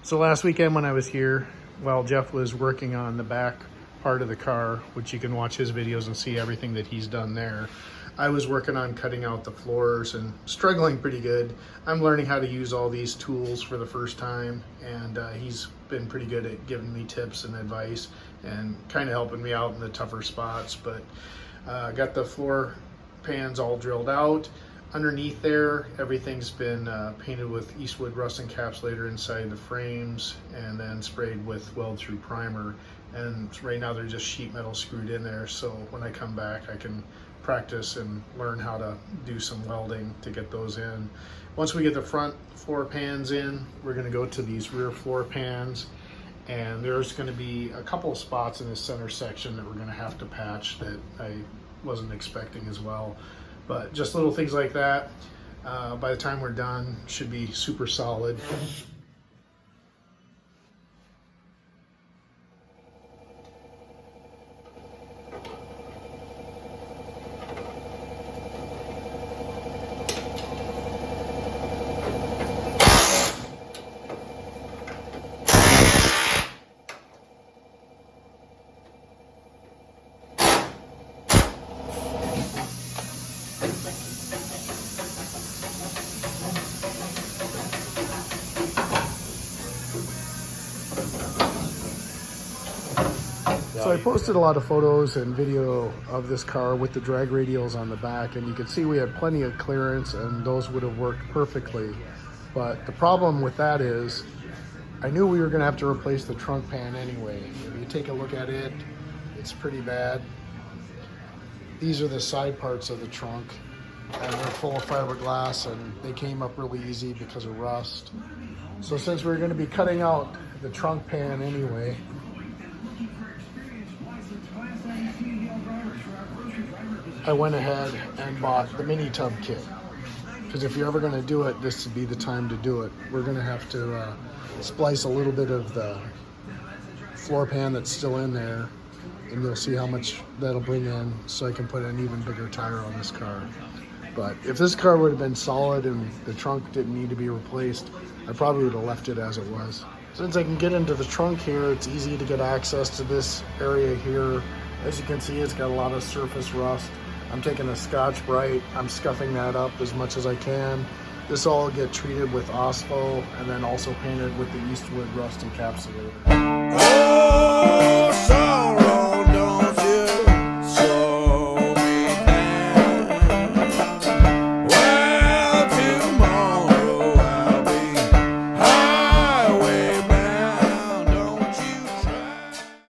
So last weekend when I was here, while Jeff was working on the back part of the car, which you can watch his videos and see everything that he's done there, I was working on cutting out the floors and struggling pretty good. I'm learning how to use all these tools for the first time, and he's been pretty good at giving me tips and advice and kind of helping me out in the tougher spots. But got the floor pans all drilled out. Underneath there, everything's been painted with Eastwood rust encapsulator inside the frames and then sprayed with weld-through primer. And right now they're just sheet metal screwed in there, so when I come back I can practice and learn how to do some welding to get those in. Once we get the front floor pans in, we're going to go to these rear floor pans, and there's going to be a couple of spots in this center section that we're going to have to patch that I wasn't expecting as well. But just little things like that, by the time we're done, should be super solid. So I posted a lot of photos and video of this car with the drag radials on the back, and you can see we had plenty of clearance and those would have worked perfectly. But the problem with that is I knew we were going to have to replace the trunk pan anyway. If you take a look at it, it's pretty bad. These are the side parts of the trunk, and they're full of fiberglass, and they came up really easy because of rust. So since we're going to be cutting out the trunk pan anyway, I went ahead and bought the mini tub kit, because if you're ever going to do it, this would be the time to do it. We're going to have to splice a little bit of the floor pan that's still in there, and you'll see how much that'll bring in, so I can put an even bigger tire on this car. But if this car would have been solid and the trunk didn't need to be replaced, I probably would have left it as it was. Since I can get into the trunk here, it's easy to get access to this area here. As you can see, it's got a lot of surface rust. I'm taking a Scotch-Brite, I'm scuffing that up as much as I can. This all will get treated with OSPO and then also painted with the Eastwood rust encapsulator. Oh,